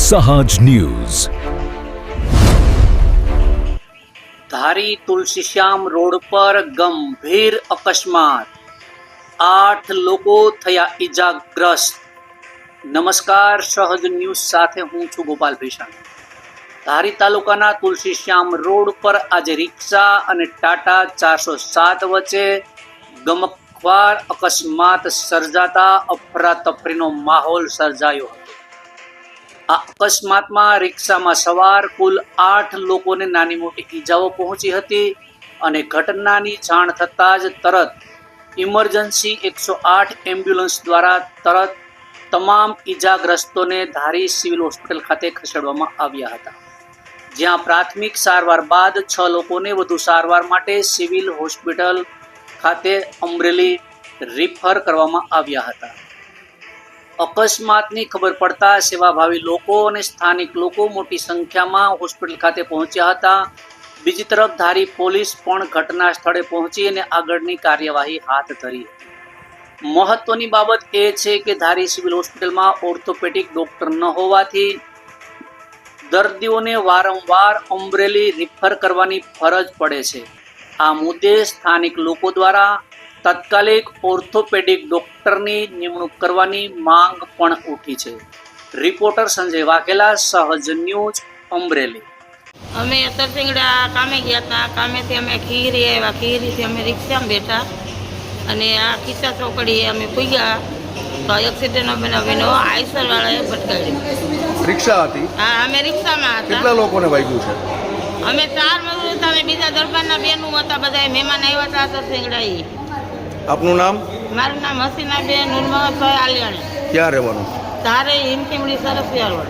સહજ ન્યૂઝ. ધારી તુલસીશ્યામ રોડ પર ગંભીર અકસ્માત, 8 લોકો થયા ઈજાગ્રસ્ત. નમસ્કાર, સહજ ન્યૂઝ સાથે હું છું ગોપાલ ભીષણ. ધારી તાલુકાના તુલસીશ્યામ રોડ પર આજે રિક્ષા અને ટાટા 407 વચ્ચે ગમખ્વાર અકસ્માત સર્જાતા અફરાતફરીનો માહોલ સર્જાયો હતો. આ અકસ્માતમાં રિક્ષામાં સવાર કુલ 8 લોકોને નાની મોટી ઈજાઓ પહોંચી હતી અને ઘટનાની જાણ થતાં જ તરત ઇમરજન્સી 108 એમ્બ્યુલન્સ દ્વારા તરત તમામ ઈજાગ્રસ્તોને ધારી સિવિલ હોસ્પિટલ ખાતે ખસેડવામાં આવ્યા હતા, જ્યાં પ્રાથમિક સારવાર બાદ 6 લોકોને વધુ સારવાર માટે સિવિલ હોસ્પિટલ ખાતે અમરેલી રિફર કરવામાં આવ્યા હતા. અકસ્માતની ખબર પડતા સેવાભાવી લોકો અને સ્થાનિક લોકો મોટી સંખ્યામાં હોસ્પિટલ ખાતે પહોંચ્યા હતા. બીજી તરફ ધારી પોલીસ પણ ઘટના સ્થળે પહોંચી અને આગળની કાર્યવાહી હાથ ધરી હતી. મહત્વની બાબત એ છે કે ધારી સિવિલ હોસ્પિટલમાં ઓર્થોપેડિક ડોક્ટર ન હોવાથી દર્દીઓને વારંવાર અમરેલી રિફર કરવાની ફરજ પડે છે. આ મુદ્દે સ્થાનિક લોકો દ્વારા તાત્કાલિક ઓર્થોપેડિક ડોક્ટરની નિમણૂક કરવાની માંગ પણ ઉઠી છે. રિપોર્ટર સંજય વાઘેલા, સહજ ન્યૂઝ, અમરેલી. અમે તરસિંગડા કામે ગયા હતા. કામેથી અમે ખીરી આવ્યા. ખીરીથી અમે રિક્ષામાં બેઠા અને આ ખીચા ચોકડીએ અમે પૂગ્યા તો એક્સિડન્ટનો બનાવીનો આઈસરવાળાએ ભટકાવી. રિક્ષા હતી? હા, અમે રિક્ષામાં હતા. કેટલા લોકોને વાગ્યું છે? અમે 4 મજૂર હતા અને બીજા દરબારના બેનું હતા. બધા મહેમાન આવ્યા હતા તરસિંગડા. આપનું નામ? મારું નામ હસીનાબેન નૂરમહમદભાઈ આલિયાણી. ક્યાં રહેવાનું? ધારે હિમતીમડી સરસિયાળ.